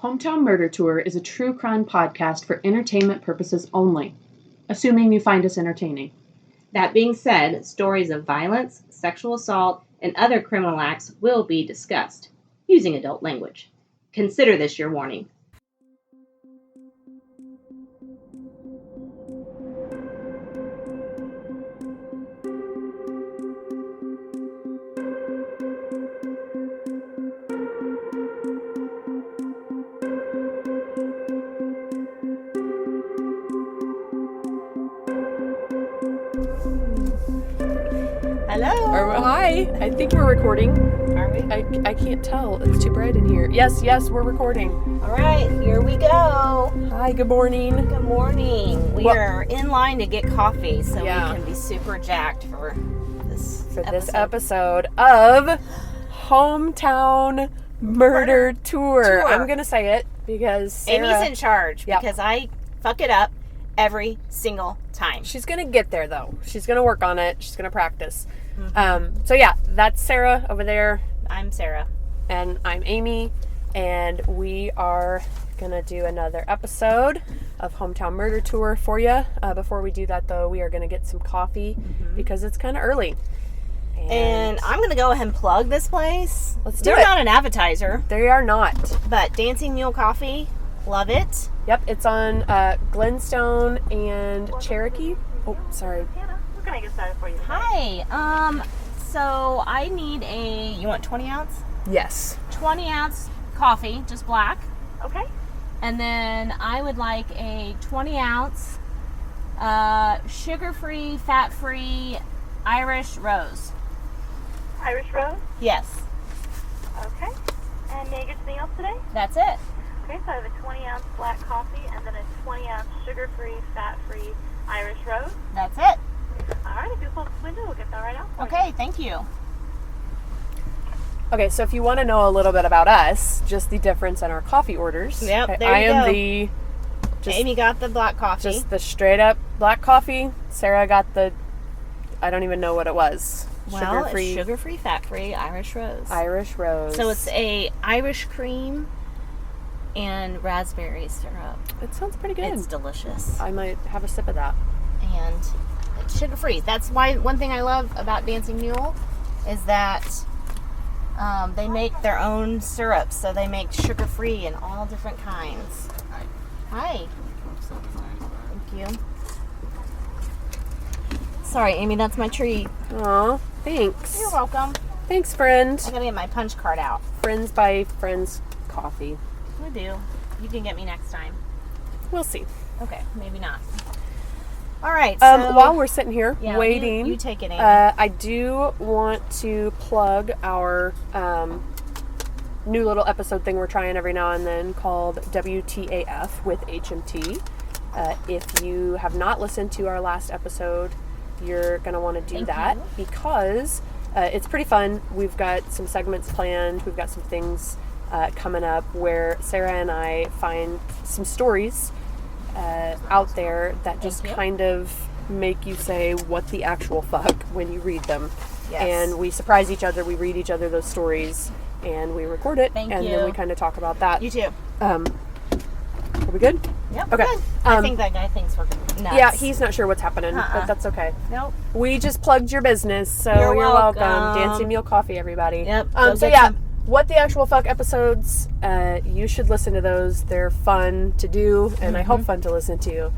Hometown Murder Tour is a true crime podcast for entertainment purposes only, assuming you find us entertaining. That being said, stories of violence, sexual assault, and other criminal acts will be discussed, using adult language. Consider this your warning. Hello. Hi. I think we're recording. Are we? I can't tell. It's too bright in here. Yes, we're recording. All right, here we go. Hi, good morning. Good morning. We are in line to get coffee, so we can be super jacked for this episode of Hometown Murder Tour. I'm going to say it because Sarah, Amy's in charge because I fuck it up every single time. She's going to get there, though. She's going to work on it. She's going to practice. So that's Sarah over there. I'm Sarah. And I'm Amy. And we are going to do another episode of Hometown Murder Tour for you. Before we do that, though, we are going to get some coffee because it's kind of early. And I'm going to go ahead and plug this place. Let's do it. They're not an appetizer. They are not. But Dancing Mule Coffee, love it. Yep, it's on Glenstone and Cherokee. Oh, sorry. Hannah, what can I get started for you today? Hi. So I need you want 20 ounce? Yes. 20 ounce coffee, just black. Okay. And then I would like a 20 ounce sugar-free, fat-free Irish rose. Irish Rose? Yes. Okay. And may I get something else today? That's it. Okay, so I have a 20 ounce black coffee and then a 20 ounce sugar-free, fat-free Irish Rose. That's it. All right, if you'll close the window, we'll get that right out for you. Okay, thank you. Okay, so if you want to know a little bit about us, just the difference in our coffee orders. Yep, okay, there you go. I am Amy got the black coffee. just the straight up black coffee. Sarah got the, I don't even know what it was. Well, it's sugar-free, fat-free Irish Rose. Irish Rose. So it's a Irish cream and raspberry syrup. It sounds pretty good. It's delicious. I might have a sip of that. And it's sugar-free. That's why one thing I love about Dancing Mule is that they make their own syrups. So they make sugar-free and all different kinds. Hi. Thank you. Sorry, Amy, that's my treat. Aw, thanks. You're welcome. Thanks, friend. I gotta get my punch card out. Friends by Friends coffee. I do. You can get me next time. We'll see. Okay, maybe not. All right. So while we're sitting here yeah, waiting, you take it, Amy. I do want to plug our new little episode thing we're trying every now and then called WTAF with HMT. If you have not listened to our last episode, you're going to want to do that because it's pretty fun. We've got some segments planned. We've got some things coming up where Sarah and I find some stories out there that just kind of make you say, what the actual fuck, when you read them. Yes. And we surprise each other. We read each other those stories and we record it. Thank and you. then we kind of talk about that. You too. Are we good? Yep. Okay. Good. I think that guy thinks we're nuts. Yeah, he's not sure what's happening, but that's okay. Nope. We just plugged your business, so You're welcome. welcome. Dancing Mule Coffee, everybody. Yep. So yeah, what the actual fuck episodes, you should listen to those. They're fun to do, and I hope fun to listen to.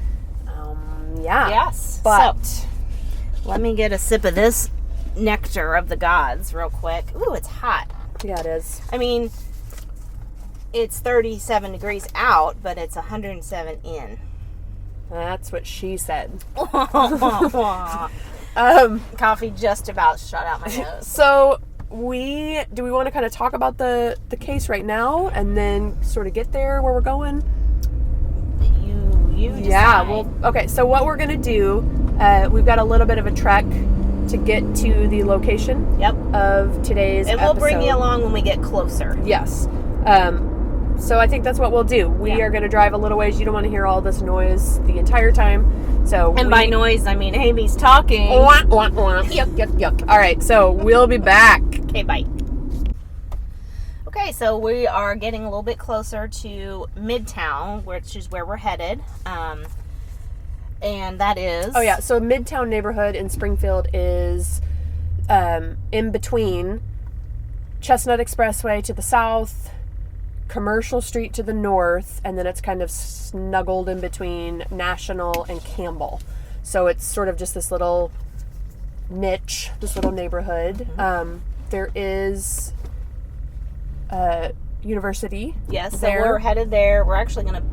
Yeah. Yes. But so, let me get a sip of this nectar of the gods real quick. Ooh, it's hot. Yeah, it is. I mean, it's 37 degrees out, but it's 107 in. That's what she said. Coffee just about shot out my nose. So do we want to kind of talk about the case right now and then sort of get there where we're going? You decide. Yeah, well, okay, so what we're going to do, we've got a little bit of a trek to get to the location of today's episode. And we'll bring you along when we get closer. Yes. So I think that's what we'll do. We are going to drive a little ways. You don't want to hear all this noise the entire time. And by noise, I mean Amy's talking. Yuck. All right, so we'll be back. Okay, bye. Okay, so we are getting a little bit closer to Midtown, which is where we're headed. And that is... Oh, yeah. So Midtown neighborhood in Springfield is in between Chestnut Expressway to the south, Commercial Street to the north, and then it's kind of snuggled in between National and Campbell. So it's sort of just this little niche, this little neighborhood. Mm-hmm. There is university. Yes, so there. we're headed there. We're actually going to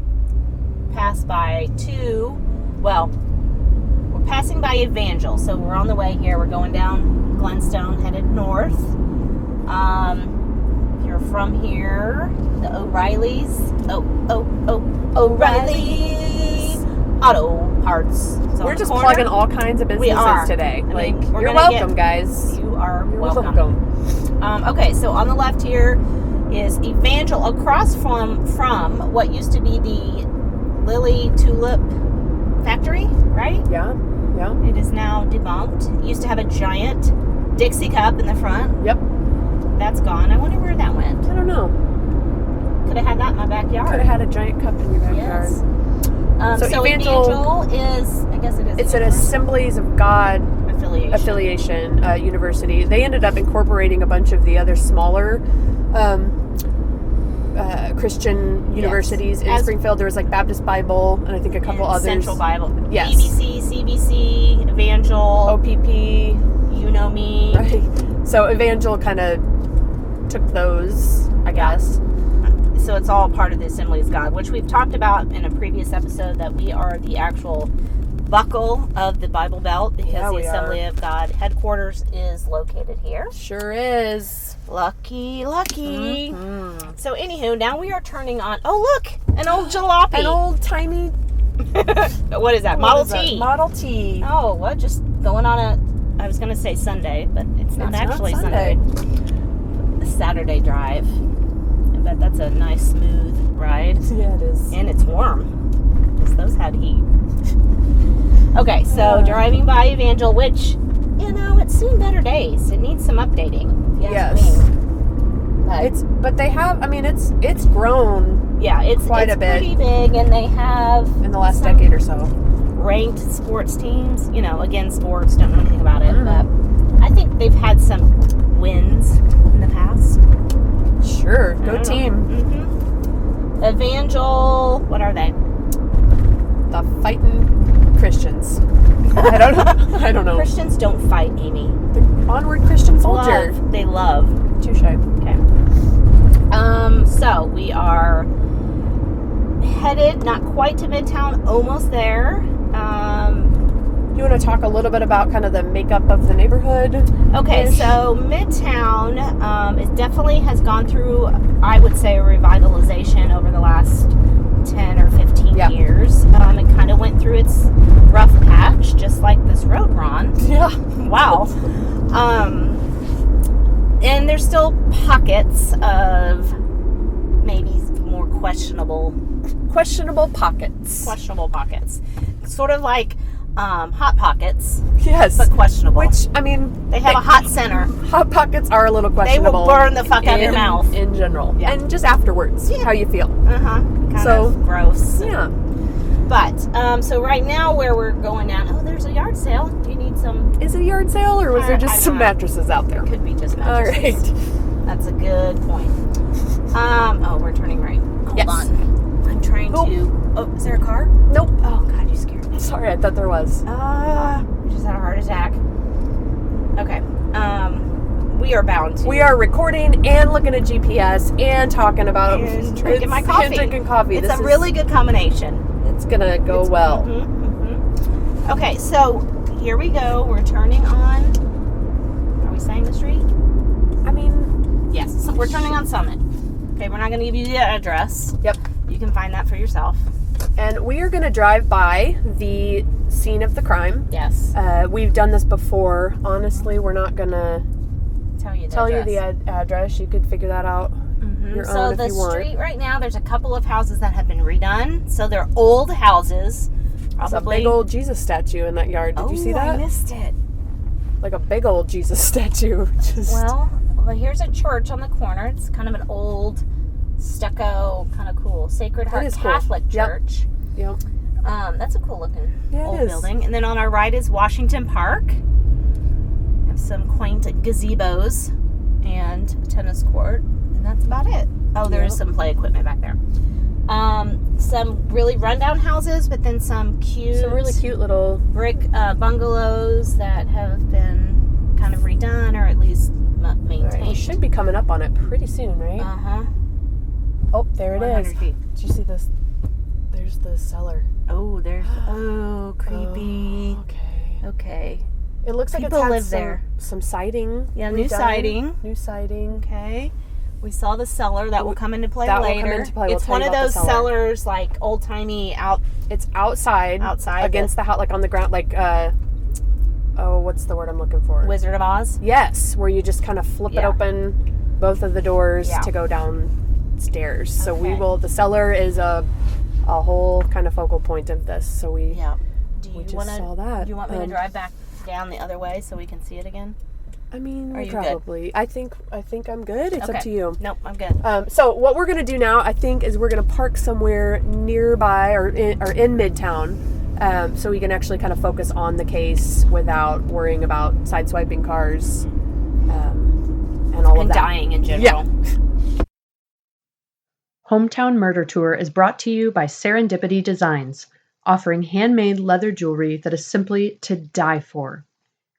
pass by we're passing by Evangel. So we're on the way here. We're going down Glenstone, headed north. If you're from here, the O'Reilly's. O'Reilly's Auto Parts. We're just plugging all kinds of businesses today. You're welcome, guys. You are welcome. Okay, so on the left here is Evangel, across from what used to be the Lily Tulip factory, right? Yeah. It is now debunked. It used to have a giant Dixie cup in the front. Yep. That's gone. I wonder where that went. I don't know. Could have had that in my backyard. Could have had a giant cup in your backyard. Yes. So Evangel is, I guess it is. It's an Assemblies of God affiliation university. They ended up incorporating a bunch of the other smaller Christian universities in Springfield. There was like Baptist Bible and I think a couple others. Central Bible. Yes. BBC, CBC, Evangel. OPP. You know me. Right. So Evangel kind of took those, I guess. So it's all part of the Assemblies of God, which we've talked about in a previous episode, that we are the actual buckle of the Bible Belt, because the Assembly of God headquarters is located here. Sure is. Lucky. Mm-hmm. So anywho, now we are turning on, oh look, an old jalopy. An old tiny... What is that? Model T. Model T. Oh, what? Just going on I was going to say Sunday, but it's not actually Sunday. A Saturday drive. But that's a nice smooth ride. Yeah, it is. And it's warm, because those had heat. Okay, so driving by Evangel, which, it's seen better days. It needs some updating. Yes. But they have, it's grown. Yeah, it's quite a bit. Pretty big, and they have in the last decade or so ranked sports teams. Again, sports, don't know anything about it, but I think they've had some wins in the past. Sure, go team. Mm-hmm. Evangel, what are they? The fighting Christians. I don't know. Christians don't fight, Amy. The onward Christian soldier. They love. Touche. Okay. So we are headed, not quite to Midtown, almost there. You want to talk a little bit about kind of the makeup of the neighborhood? Okay, so Midtown, it definitely has gone through, I would say, a revitalization over the last 10 or 15 years. It kind of went through its rough patch, just like this road we're on. Yeah. Wow. And there's still pockets of maybe more questionable pockets. Sort of like Hot Pockets. Yes. But questionable. Which, they have a hot center. Hot Pockets are a little questionable. They will burn the fuck out of your mouth. In general. Yeah. And just afterwards, how you feel. Kind of gross. Yeah. But, so right now where we're going down, there's a yard sale. Do you need some? Is it a yard sale, or was there just some mattresses out there? It could be just mattresses. All right. That's a good point. We're turning right. Hold on. I'm trying to... Oh, is there a car? Nope. Oh, God, you scared me. Sorry, I thought there was. Just had a heart attack. Okay. We are bound to. We are recording and looking at GPS and talking about... And drinking my coffee. And drinking coffee. It's a really good combination. It's going to go well. Okay, so here we go. We're turning on... Are we saying the street? Yes. So we're turning on Summit. Okay, we're not going to give you the address. Yep. You can find that for yourself. And we are going to drive by the scene of the crime. Yes. We've done this before. Honestly, we're not going to tell you the address. You could figure that out your own if you want. So the street right now, there's a couple of houses that have been redone. So they're old houses. There's a big old Jesus statue in that yard. Did you see that? I missed it. Like a big old Jesus statue. Well, well, here's a church on the corner. It's kind of an old stucco, kind of cool Sacred Heart Catholic Church. Yep. That's a cool looking old is. building. And then on our right is Washington Park. Have some quaint gazebos and a tennis court, and that's about it. Oh, there's some play equipment back there. Some really rundown houses, but then some really cute little brick bungalows that have been kind of redone or at least maintained. Right, we should be coming up on it pretty soon, right? Oh, there it is. Feet. Did you see this? There's the cellar. Oh, creepy. Okay. It looks like People it's had live there. Some siding. Yeah, new siding. New siding. Okay. We saw the cellar that will come into play that later. Will come into play. It's one of those cellars, like old timey It's outside against the house, like on the ground, like what's the word I'm looking for? Wizard of Oz. Yes, where you just kind of flip it open, both of the doors to go downstairs. So we will. The cellar is a whole kind of focal point of this. So we saw that. Do you want me to drive back down the other way so we can see it again? I mean, Are you probably. Good? I think I'm good. It's up to you. Nope, I'm good. So what we're gonna do now, I think, is we're gonna park somewhere nearby or in Midtown, so we can actually kind of focus on the case without worrying about sideswiping cars, and all of that. Dying in general. Yeah. Hometown Murder Tour is brought to you by Serendipity Designs, offering handmade leather jewelry that is simply to die for.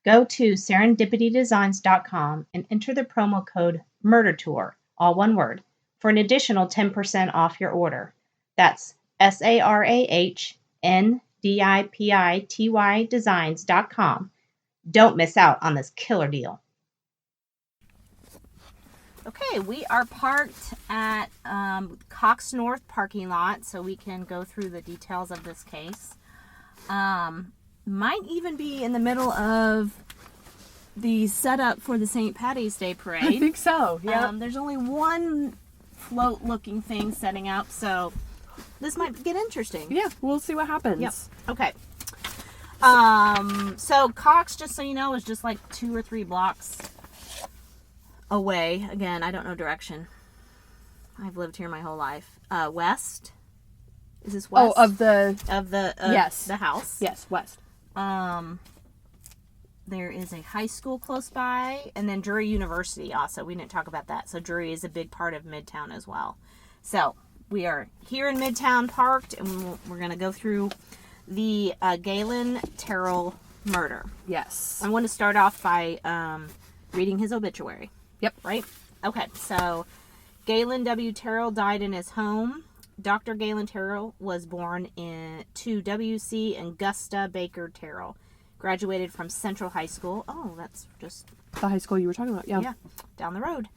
Go to serendipitydesigns.com and enter the promo code MURDERTOUR, all one word, for an additional 10% off your order. That's SARAHNDIPITY designs.com. Don't miss out on this killer deal. Okay, we are parked at Cox North parking lot, so we can go through the details of this case. Might even be in the middle of the setup for the St. Patty's Day parade. I think so, yeah. There's only one float-looking thing setting up, so this might get interesting. Yeah, we'll see what happens. Yep. Okay. So Cox, just so you know, is just like 2 or 3 blocks away. Again, I don't know direction. I've lived here my whole life. West. Is this west? Oh, of the yes, the house. Yes, west. There is a high school close by, and then Drury University also. We didn't talk about that. So Drury is a big part of Midtown as well. So we are here in Midtown parked, and we're going to go through the Galen Terrell murder. Yes. I want to start off by reading his obituary. Yep. Right? Okay, so Galen W. Terrell died in his home. Dr. Galen Terrell was born to W.C. and Gusta Baker Terrell. Graduated from Central High School. Oh, that's just the high school you were talking about. Yeah. Yeah, down the road.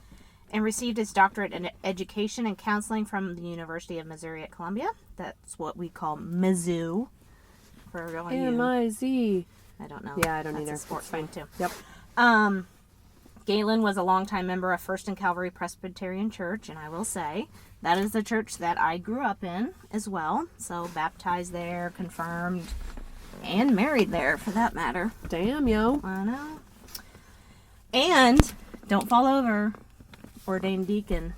And received his doctorate in education and counseling from the University of Missouri at Columbia. That's what we call Mizzou. For all you. M-I-Z. I don't know. Yeah, I don't either. That's a sports thing too. Yep. Galen was a longtime member of First and Calvary Presbyterian Church, and I will say that is the church that I grew up in as well. So baptized there, confirmed, and married there for that matter. Damn, yo. I know. And don't fall over. Ordained deacon.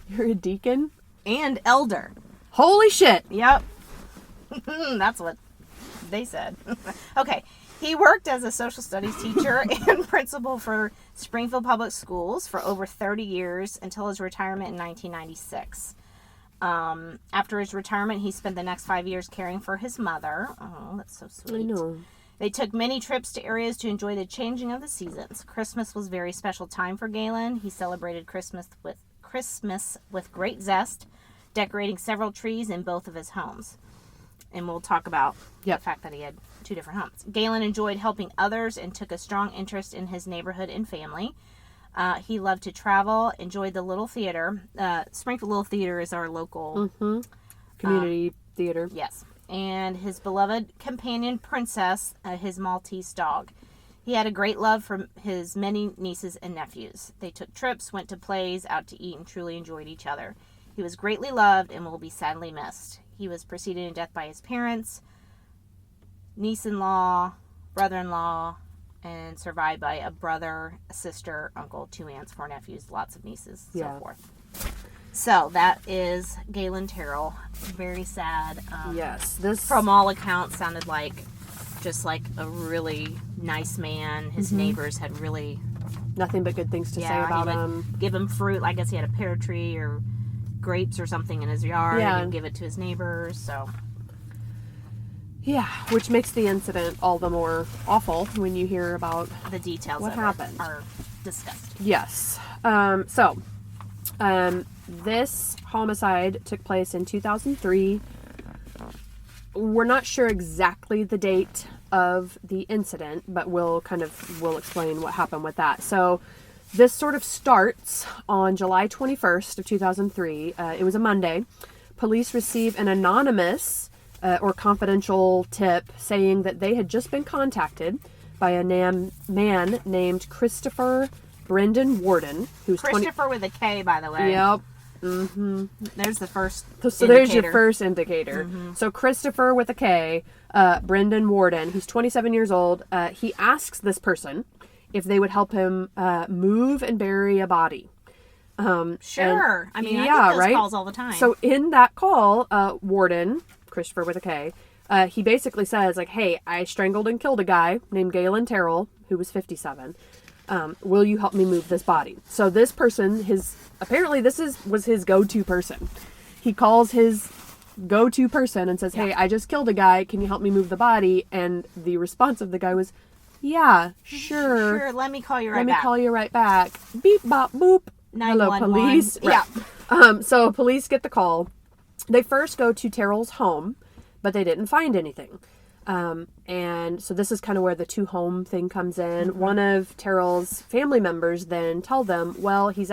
You're a deacon? And elder. Holy shit. Yep. That's what they said. Okay. He worked as a social studies teacher and principal for Springfield Public Schools for over 30 years until his retirement in 1996. After his retirement, he spent the next 5 years caring for his mother. Oh, that's so sweet. I know. They took many trips to areas to enjoy the changing of the seasons. Christmas was a very special time for Galen. He celebrated Christmas with great zest, decorating several trees in both of his homes. And we'll talk about the fact that he had 2 different homes. Galen enjoyed helping others and took a strong interest in his neighborhood and family. He loved to travel, enjoyed the Little Theater. Springfield Little Theater is our local community theater. Yes. And his beloved companion, Princess, his Maltese dog. He had a great love for his many nieces and nephews. They took trips, went to plays, out to eat, and truly enjoyed each other. He was greatly loved and will be sadly missed. He was preceded in death by his parents, niece-in-law, brother-in-law, and survived by a brother, a sister, uncle, 2 aunts, 4 nephews, lots of nieces, so forth. So that is Galen Terrell. Very sad. Yes, this from all accounts sounded like just like a really nice man. His neighbors had really nothing but good things to say about he would him. give him fruit. I guess he had a pear tree or grapes or something in his yard, and give it to his neighbors. So yeah, which makes the incident all the more awful when you hear about the details what of happened. it are disgusting. Yes. This homicide took place in 2003. We're not sure exactly the date of the incident, but we'll explain what happened with that. So this sort of starts on July 21st of 2003. It was a Monday. Police receive an anonymous or confidential tip saying that they had just been contacted by a man named Christopher Brendan Warden, who's Christopher with a K, by the way. Yep. There's the first So there's your first indicator. So Christopher with a K, Brendan Warden, who's 27 years old, he asks this person if they would help him move and bury a body. Sure. I mean, I get those calls all the time. So in that call, Warden, Christopher with a K, he basically says, like, hey, I strangled and killed a guy named Galen Terrell, who was 57. Will you help me move this body? So this person, apparently this was his go-to person. He calls his go-to person and says, hey, I just killed a guy. Can you help me move the body? And the response of the guy was, yeah, sure. Sure, let me call you right Let back. me call you right back. Beep, bop, boop. Hello, 911. police. Yeah. Right. So police get the call. They first go to Terrell's home, but they didn't find anything. And so this is kind of where the 2 home thing comes in. One of Terrell's family members then tell them, well, he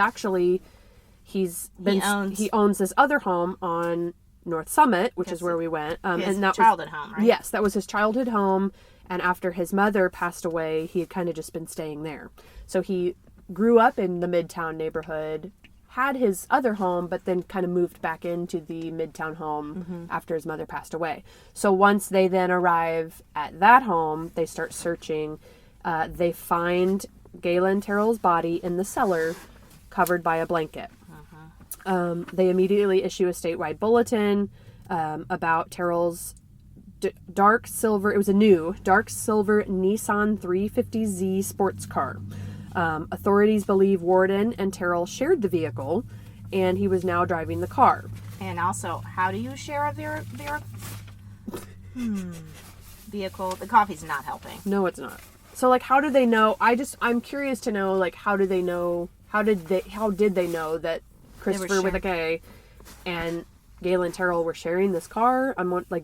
owns this other home on North Summit, which is where we went. His and that childhood home, right? Yes, that was his childhood home. And after his mother passed away, he had kind of just been staying there. So he grew up in the Midtown neighborhood, had his other home, but then kind of moved back into the Midtown home after his mother passed away. So once they then arrive at that home, they start searching. They find Galen Terrell's body in the cellar, covered by a blanket. They immediately issue a statewide bulletin about Terrell's dark silver. It was a new dark silver Nissan 350Z sports car. Authorities believe Warden and Terrell shared the vehicle, and he was now driving the car. And also, how do you share a vehicle? The coffee's not helping. No, it's not. So, like, how do they know? I'm curious to know, like, how did they know that Christopher with a K and Galen Terrell were sharing this car?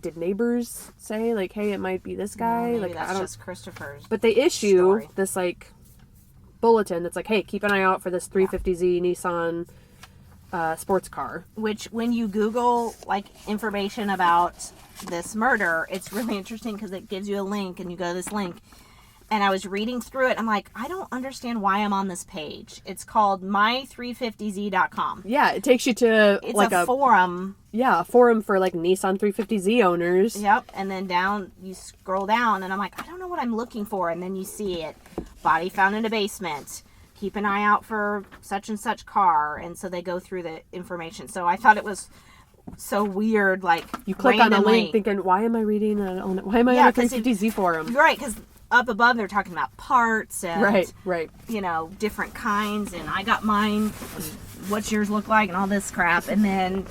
Did neighbors say, like, hey, it might be this guy? Maybe that's just Christopher's. But they issue story. this, like, bulletin that's like, hey, keep an eye out for this 350Z Nissan sports car. Which, when you Google, like, information about this murder, it's really interesting because it gives you a link, and you go to this link. And I was reading through it. I'm like, I don't understand why I'm on this page. It's called my350z.com. Yeah, it takes you to it's like a forum. Yeah, a forum for like Nissan 350Z owners. Yep. And then down, you scroll down, and I'm like, I don't know what I'm looking for. And then you see it. Body found in a basement. Keep an eye out for such and such car. And so they go through the information. So I thought it was so weird. Like, you click on a link thinking, why am I reading on a 350Z forum? Right, because up above they're talking about parts and right, you know, different kinds, and I got mine, what's yours look like, and all this crap, and then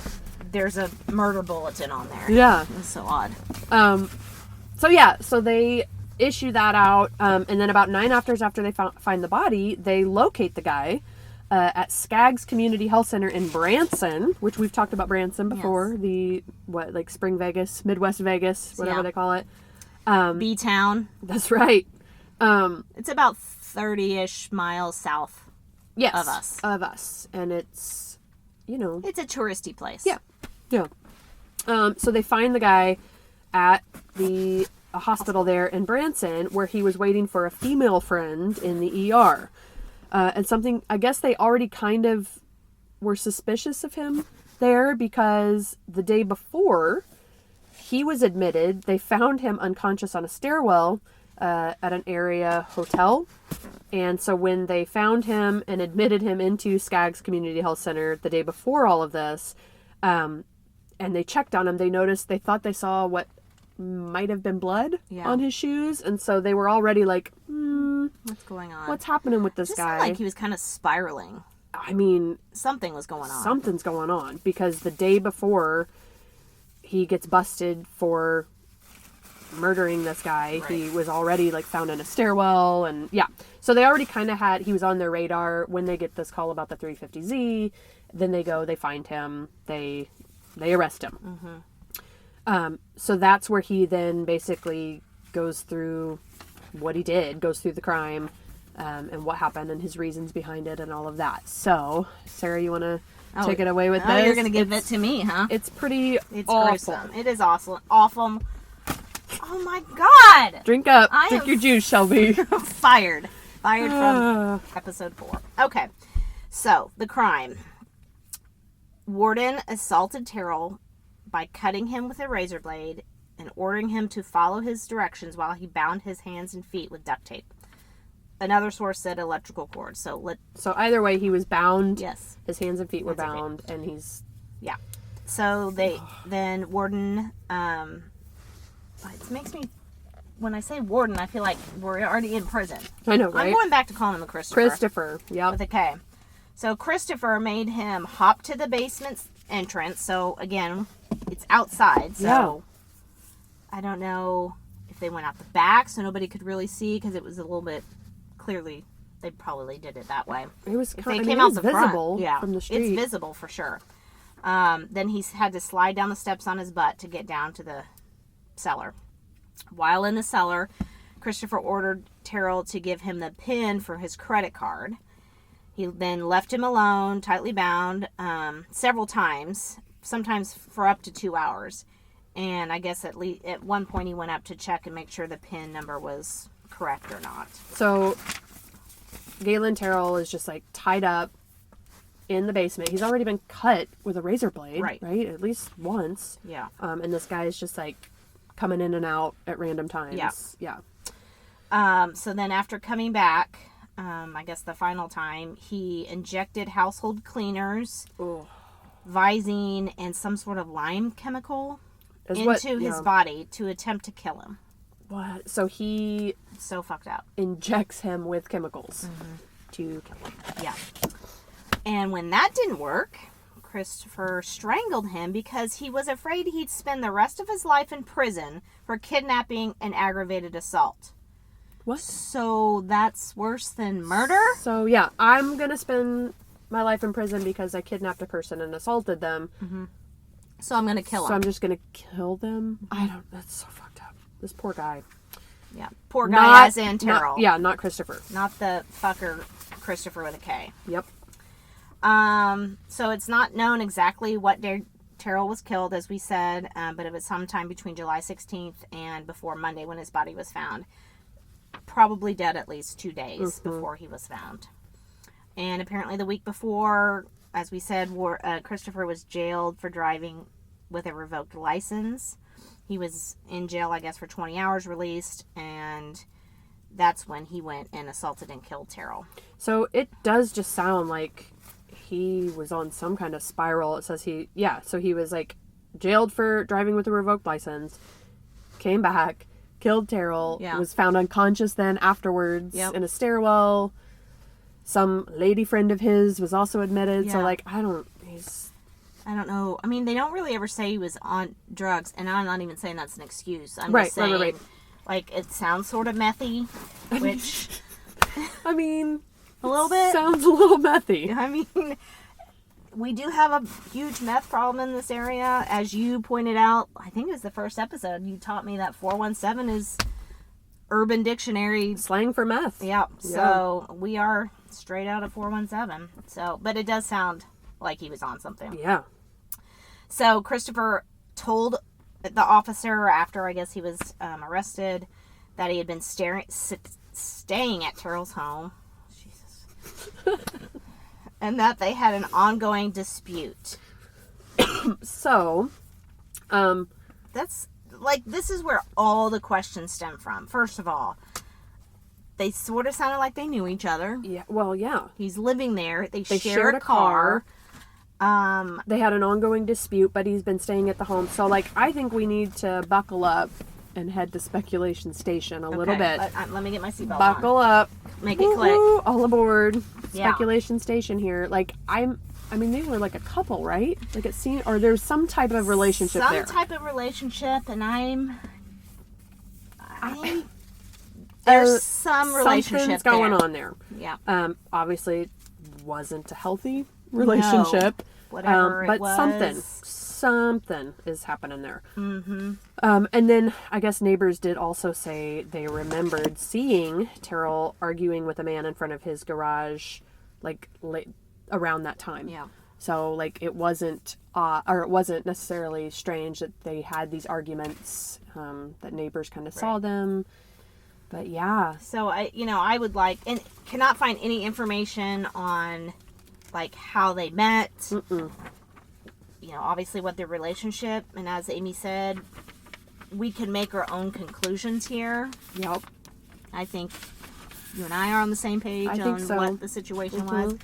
there's a murder bulletin on there. Yeah, it's so odd. So they issue that out, and then about 9 hours after they find the body, they locate the guy at Skaggs Community Health Center in Branson, which we've talked about Branson before. Yes. Spring Vegas, Midwest Vegas, whatever they call it. B-Town. That's right. It's about 30-ish miles south of us. And it's, you know, it's a touristy place. Yeah. So they find the guy at a hospital there in Branson, where he was waiting for a female friend in the ER. And something, I guess they already kind of were suspicious of him there, because the day before he was admitted, they found him unconscious on a stairwell at an area hotel. And so when they found him and admitted him into Skaggs Community Health Center the day before all of this, and they checked on him, they thought they saw what might have been blood on his shoes. And so they were already like, what's going on? What's happening with this guy? Like he was kind of spiraling. I mean, something was going on. Something's going on, because the day before he gets busted for murdering this guy, he was already like found in a stairwell, and so they already kind of he was on their radar. When they get this call about the 350Z, then they find him, they arrest him. So that's where he then basically goes through what he did, goes through the crime, and what happened and his reasons behind it and all of that. So, Sarah, you want to take it away with this? You're going to give it to me, huh? It's pretty It's awful. gruesome. It is awful. Awful. Oh my God! Drink up. Drink your juice, Shelby. Fired from episode 4. Okay. So, the crime. Warden assaulted Terrell by cutting him with a razor blade and ordering him to follow his directions while he bound his hands and feet with duct tape. Another source said electrical cord. So either way, he was bound. Yes. His hands and feet were bound, and he's... Yeah. So then Warden, it makes me, when I say Warden, I feel like we're already in prison. I know, right? I'm going back to calling him Christopher. Christopher, yeah. With a K. So Christopher made him hop to the basement entrance. So again, it's outside. So I don't know if they went out the back so nobody could really see, because it was a little bit, clearly they probably did it that way. It was kind of, came out the visible front, from the street. It's visible for sure. Then he had to slide down the steps on his butt to get down to the cellar. While in the cellar, Christopher ordered Terrell to give him the PIN for his credit card. He then left him alone, tightly bound, several times, sometimes for up to 2 hours. And I guess at one point he went up to check and make sure the PIN number was correct or not. So Galen Terrell is just like tied up in the basement. He's already been cut with a razor blade, right? At least once. Yeah. And this guy is just like coming in and out at random times. Yeah. So then after coming back, I guess the final time, he injected household cleaners, Visine, and some sort of lime chemical into his body to attempt to kill him. What? So he... So fucked up. Injects him with chemicals to kill him. Yeah. And when that didn't work, Christopher strangled him because he was afraid he'd spend the rest of his life in prison for kidnapping and aggravated assault. What? So that's worse than murder? So yeah, I'm gonna spend my life in prison because I kidnapped a person and assaulted them. Mm-hmm. So I'm gonna kill him. So I'm just gonna kill them? That's so fucked up. This poor guy. Yeah. Poor guy as in Terrell. Not Christopher. Not the fucker Christopher with a K. Yep. So it's not known exactly what day Terrell was killed, as we said, but it was sometime between July 16th and before Monday when his body was found. Probably dead at least 2 days before he was found. And apparently the week before, as we said, Christopher was jailed for driving with a revoked license. He was in jail, I guess, for 20 hours, released, and that's when he went and assaulted and killed Terrell. So it does just sound like he was on some kind of spiral. It says so he was like jailed for driving with a revoked license, came back, killed Terrell, was found unconscious then afterwards in a stairwell. Some lady friend of his was also admitted. So like, I don't know. I mean, they don't really ever say he was on drugs, and I'm not even saying that's an excuse. I'm just saying, like, it sounds sort of methy, which... I mean... A little bit? Sounds a little methy. I mean, we do have a huge meth problem in this area. As you pointed out, I think it was the first episode, you taught me that 417 is Urban Dictionary... Slang for meth. Yeah. So, we are straight out of 417. So, but it does sound like he was on something. Yeah. So Christopher told the officer after, I guess, he was arrested that he had been staying at Terrell's home. Jesus. And that they had an ongoing dispute. So, that's like, this is where all the questions stem from. First of all, they sort of sounded like they knew each other. Yeah. Well, yeah. He's living there. They shared a car. They had an ongoing dispute, but he's been staying at the home. So, like, I think we need to buckle up and head to Speculation Station a little bit. Let me get my seatbelt on. Buckle up. Make it click. All aboard. Yeah. Speculation Station here. Like, I mean, they were like a couple, right? Like, it seemed, or there's some type of relationship there. Some type of relationship, and there's some relationship something's going on there. Yeah. Obviously, it wasn't a healthy relationship. Whatever it but was. something is happening there. Mm-hmm. And then I guess neighbors did also say they remembered seeing Terrell arguing with a man in front of his garage, like around that time. Yeah. So like it wasn't necessarily strange that they had these arguments. That neighbors kind of saw them. But yeah. So I would like, and cannot find any information on like how they met. Mm-mm. Obviously what their relationship, and as Amy said, we can make our own conclusions here. Yep. I think you and I are on the same page on what the situation was.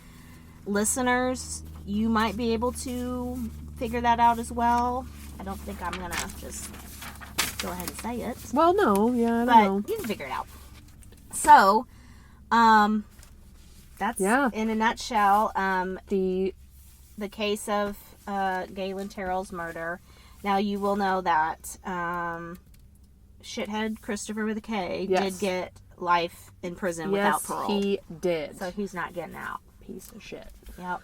Listeners, you might be able to figure that out as well. I don't think I'm gonna just go ahead and say it. Well, no, yeah, I don't know. But you can figure it out. So, that's in a nutshell the case of Galen Terrell's murder. Now you will know that shithead Christopher with a K did get life in prison without parole. He did. So he's not getting out. Piece of shit. Yep.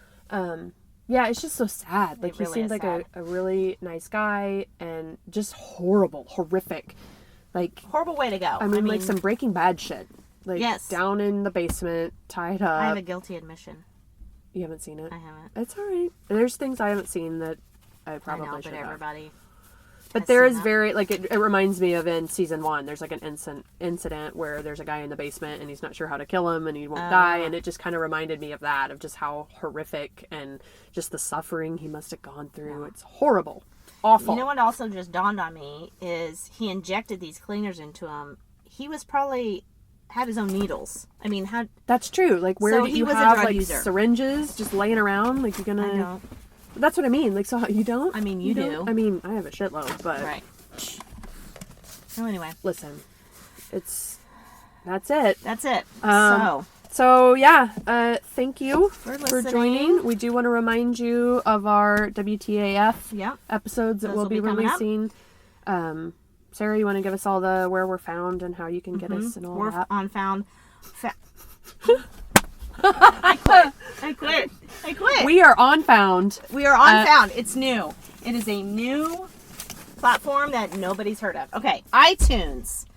Yeah, it's just so sad. Like, It he really seemed is like sad. a really nice guy, and just horrific. Like, Horrible way to go. I mean, like some Breaking Bad shit. Like, down in the basement, tied up. I have a guilty admission. You haven't seen it? I haven't. It's alright. There's things I haven't seen that I probably I know, should but have. everybody. But there is very, like, it reminds me of in season 1, there's like an incident where there's a guy in the basement and he's not sure how to kill him and he won't die, and it just kind of reminded me of that, of just how horrific and just the suffering he must have gone through. It's horrible. Awful. You know what also just dawned on me is he injected these cleaners into him. He was probably had his own needles. I mean, how... That's true. Like, where So do he you was a have, drug like, user. syringes just laying around? Like, you're gonna... I don't. That's what I mean. Like, so you don't? I mean, you do. don't? I mean, I have a shitload, but... Right. So anyway. Listen. That's it. That's it. So, yeah, thank you for joining. We do want to remind you of our WTAF episodes that Those we'll will be be coming up. releasing. Sarah, you want to give us all the where we're found and how you can get us and all We're that? on found. I quit. We are on Found. We are on Found. It's new. It is a new platform that nobody's heard of. Okay, iTunes.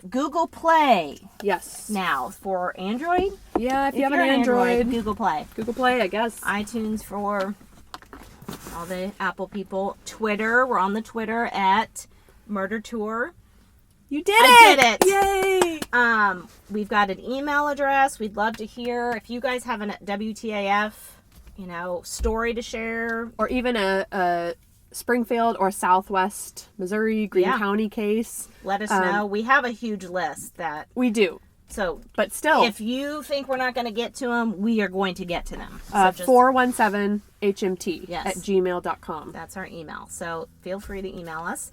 Google Play. Yes. Now for Android. Yeah, if you have an you're Android. Google Play. Google Play, I guess. iTunes for all the Apple people. Twitter. We're on the Twitter at Murder Tour. You did I it! did it! Yay! We've got an email address. We'd love to hear if you guys have a WTAF, story to share. Or even a Springfield or Southwest Missouri, Greene County case. Let us know. We have a huge list that... We do. So, but still, if you think we're not going to get to them, we are going to get to them. So 417HMT at gmail.com. That's our email. So feel free to email us.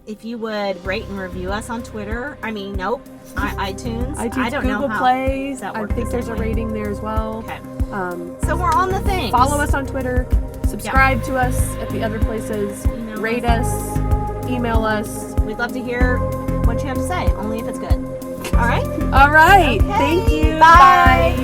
If you would rate and review us on Twitter. iTunes. I don't Google know how Play. that I works think there's a rating there as well. Okay. So we're on the thing. Follow us on Twitter. Subscribe to us at the other places. Rate us. Email us. We'd love to hear what you have to say, only if it's good. All right? All right. Okay. Thank you. Bye.